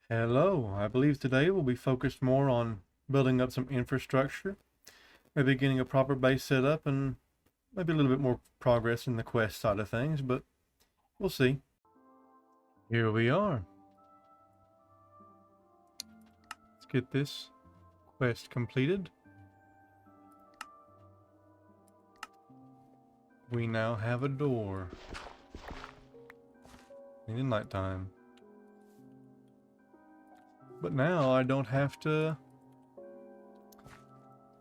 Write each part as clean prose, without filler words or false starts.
Hello, I believe today we'll be focused more on building up some infrastructure, maybe getting a proper base set up, and maybe a little bit more progress in the quest side of things, but we'll see. Here we are. Let's get this quest completed. We now have a door. In the nighttime. But now I don't have to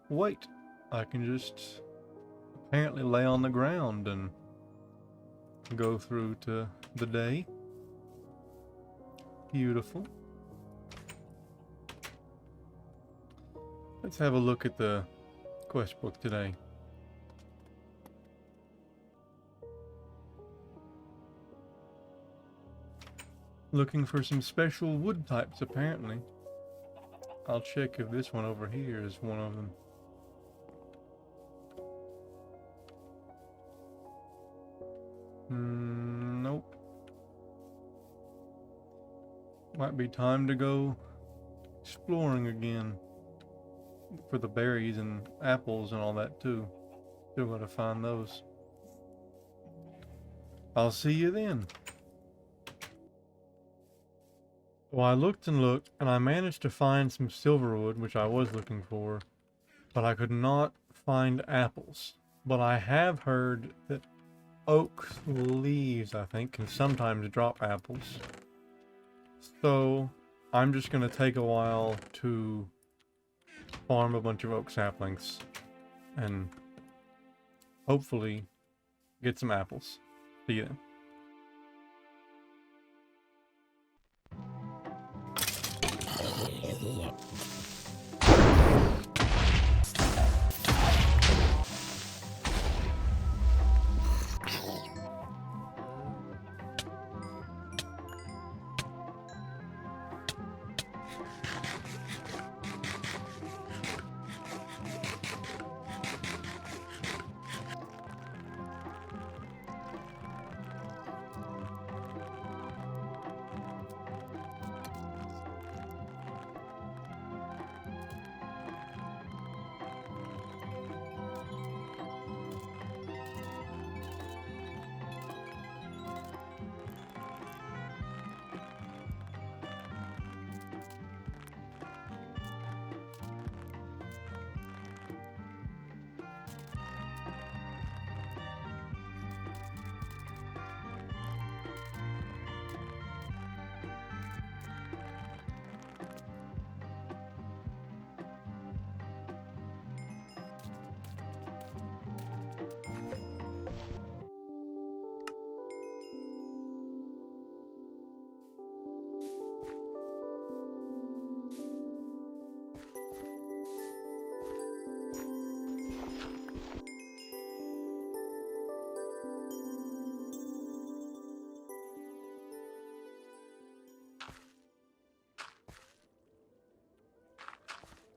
wait. I can just apparently lay on the ground and go through to the day. Beautiful. Let's have a look at the quest book today. Looking for some special wood types, apparently. I'll check if this one over here is one of them. Nope. Might be time to go exploring again. For the berries and apples and all that too. Still gotta find those. I'll see you then. Well, I looked and looked, and I managed to find some silverwood, which I was looking for, but I could not find apples. But I have heard that oak leaves, I think, can sometimes drop apples. So, I'm just going to take a while to farm a bunch of oak saplings, and hopefully get some apples. See you then.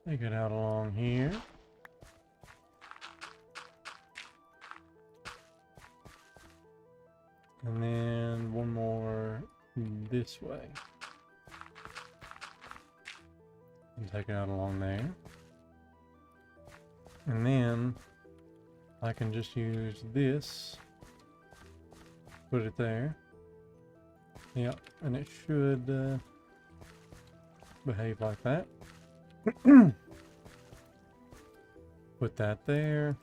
Take it out along here. And then one more this way. And take it out along there. And then I can just use this. Put it there. Yep, and it should behave like that. Put that there.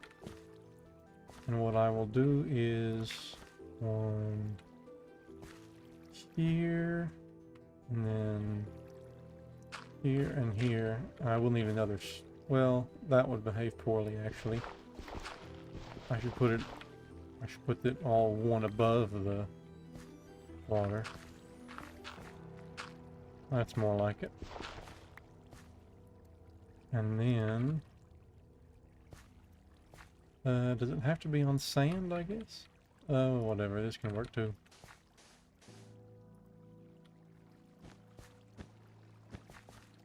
And what I will do is one here, and then here and here. I will need another. Well, that would behave poorly actually. I should put it all one above the water. That's more like it. And then does it have to be on sand, I guess? Oh, whatever, this can work too.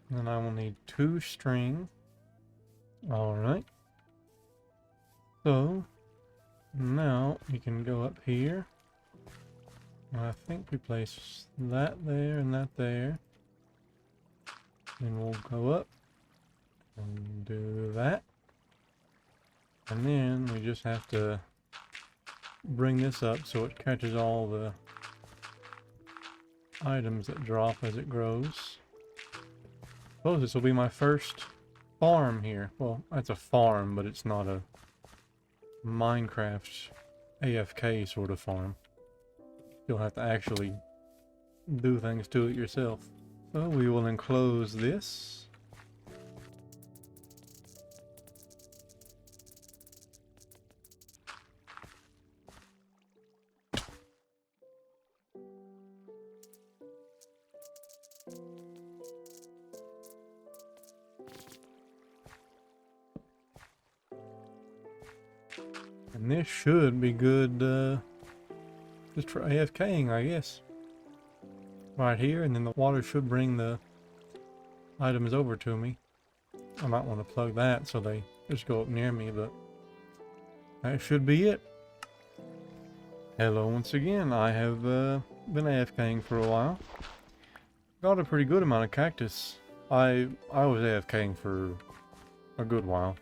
And I will need 2 string. Alright. So, now you can go up here. I think we place that there and that there. Then we'll go up and do that. And then we just have to bring this up so it catches all the items that drop as it grows. I suppose this will be my first farm here. Well, that's a farm, but it's not a Minecraft AFK sort of farm. You'll have to actually do things to it yourself. So we will enclose this. And this should be good just for AFKing, I guess. Right here, and then the water should bring the items over to me. I might want to plug that so they just go up near me, but that should be it. Hello once again. I have been AFKing for a while. Got a pretty good amount of cactus. I was AFKing for a good while.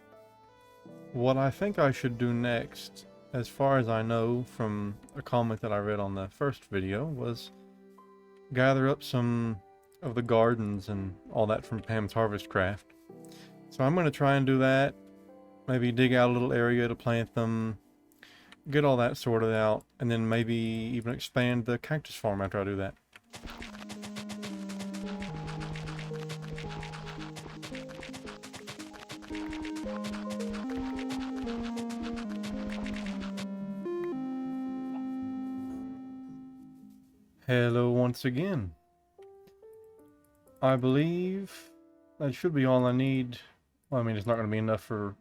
What I think I should do next, as far as I know from a comment that I read on the first video, was gather up some of the gardens and all that from Pam's Harvest Craft. So I'm going to try and do that. Maybe dig out a little area to plant them, get all that sorted out, and then maybe even expand the cactus farm after I do that. Hello once again. I believe that should be all I need. Well, I mean, it's not going to be enough for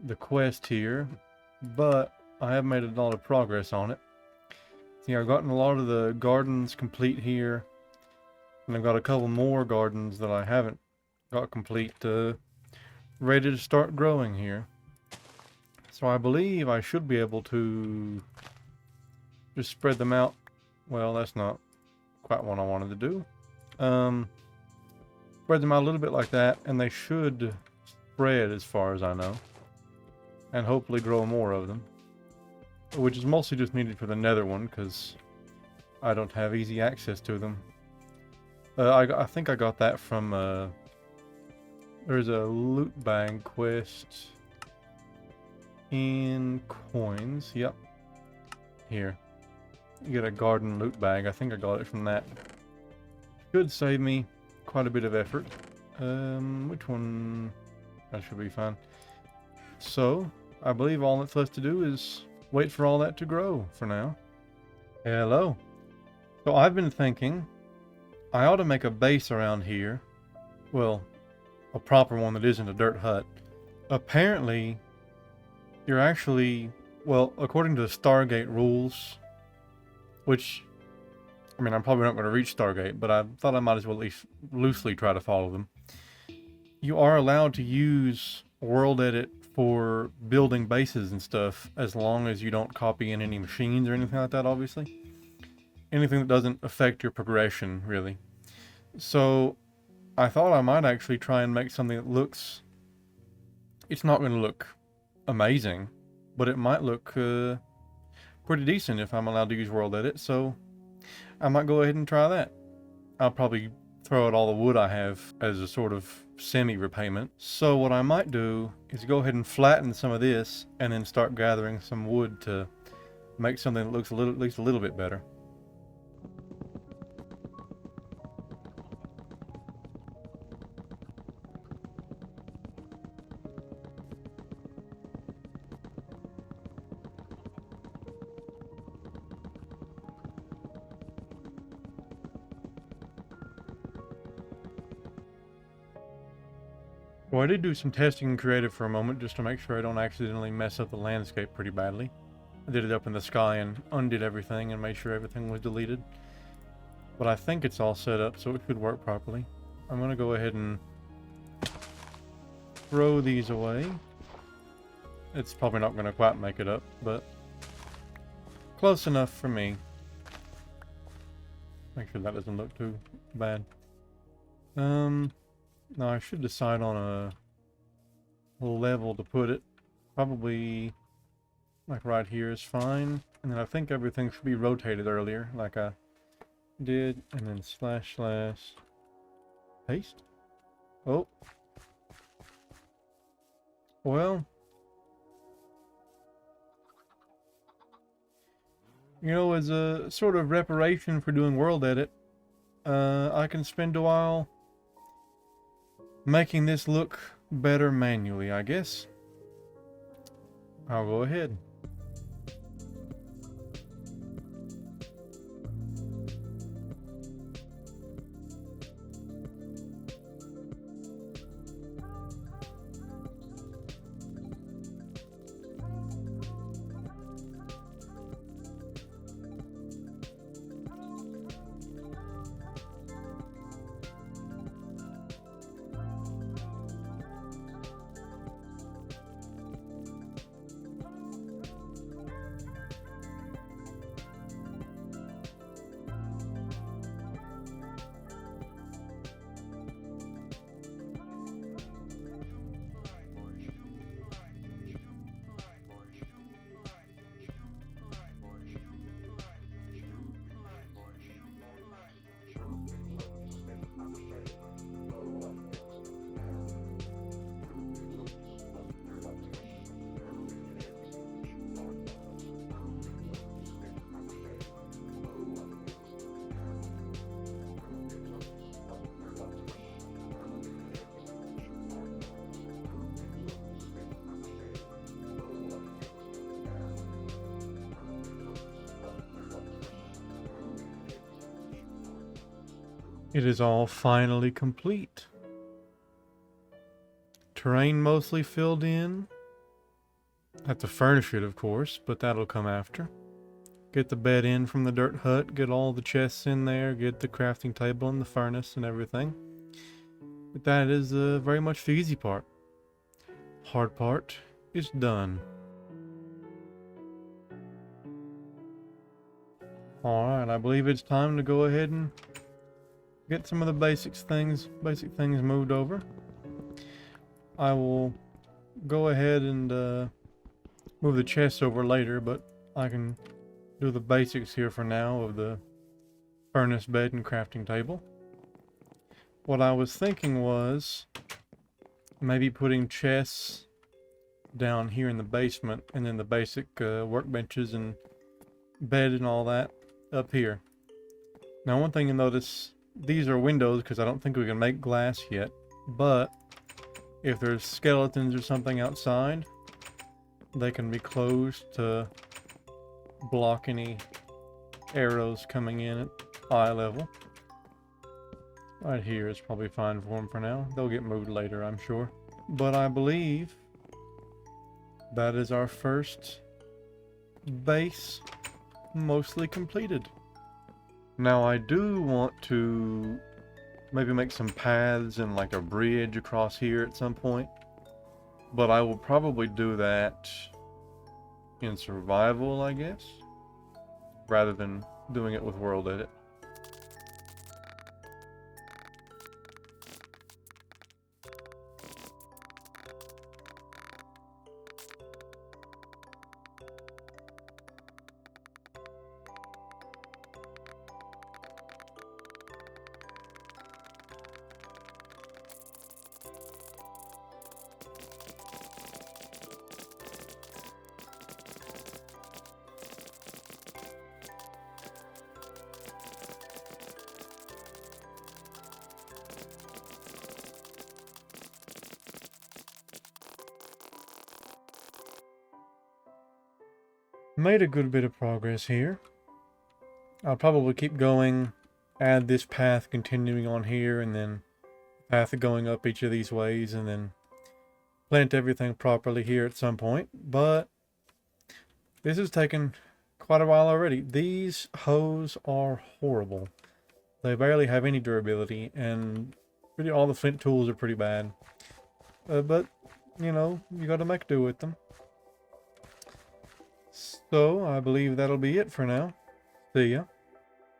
the quest here, but I have made a lot of progress on it. See, I've gotten a lot of the gardens complete here, and I've got a couple more gardens that I haven't got complete, ready to start growing here. So I believe I should be able to just spread them out. Well, that's not quite what I wanted to do. Spread them out a little bit like that, and they should spread as far as I know. And hopefully grow more of them. Which is mostly just needed for the nether one, because I don't have easy access to them. I think I got that from, there's a loot bag quest in coins. Yep. Here. You get a garden loot bag. I think I got it from that. Should save me quite a bit of effort. Which one? That should be fine. So, I believe all that's left to do is wait for all that to grow for now. Hello. So I've been thinking I ought to make a base around here. Well, a proper one that isn't a dirt hut. Apparently, you're actually, well, according to the Stargate rules, which, I mean, I'm probably not going to reach Stargate, but I thought I might as well at least loosely try to follow them. You are allowed to use World Edit for building bases and stuff, as long as you don't copy in any machines or anything like that, obviously. Anything that doesn't affect your progression, really. So, I thought I might actually try and make something that looks... It's not going to look amazing, but it might look pretty decent if I'm allowed to use World Edit, so I might go ahead and try that. I'll probably throw out all the wood I have as a sort of semi-repayment. So what I might do is go ahead and flatten some of this and then start gathering some wood to make something that looks at least a little bit better. Well, I did do some testing in creative for a moment just to make sure I don't accidentally mess up the landscape pretty badly. I did it up in the sky and undid everything and made sure everything was deleted. But I think it's all set up so it should work properly. I'm going to go ahead and throw these away. It's probably not going to quite make it up, but close enough for me. Make sure that doesn't look too bad. No, I should decide on a level to put it. Probably like right here is fine. And then I think everything should be rotated earlier, like I did. And then slash slash paste. Oh. Well. You know, as a sort of reparation for doing world edit, I can spend a while making this look better manually, I guess. I'll go ahead. It is all finally complete. Terrain mostly filled in. Have to furnish it, of course, but that'll come after. Get the bed in from the dirt hut, get all the chests in there, get the crafting table and the furnace and everything. But that is very much the easy part. Hard part is done. Alright, I believe it's time to go ahead and get some of the basic things moved over. I will go ahead and move the chests over later, but I can do the basics here for now of the furnace, bed, and crafting table. What I was thinking was maybe putting chests down here in the basement, and then the basic workbenches and bed and all that up here. Now, one thing you notice, these are windows because I don't think we can make glass yet, but if there's skeletons or something outside, they can be closed to block any arrows coming in at eye level. Right here is probably fine for them for now. They'll get moved later, I'm sure. But I believe that is our first base mostly completed. Now I do want to maybe make some paths and like a bridge across here at some point, but I will probably do that in survival, I guess, rather than doing it with world edit. Made a good bit of progress here. I'll probably keep going, add this path continuing on here, and then path going up each of these ways, and then plant everything properly here at some point. But this has taken quite a while already. These hoes are horrible. They barely have any durability, and really all the flint tools are pretty bad. But, you know, you gotta make do with them. So, I believe that'll be it for now. See ya.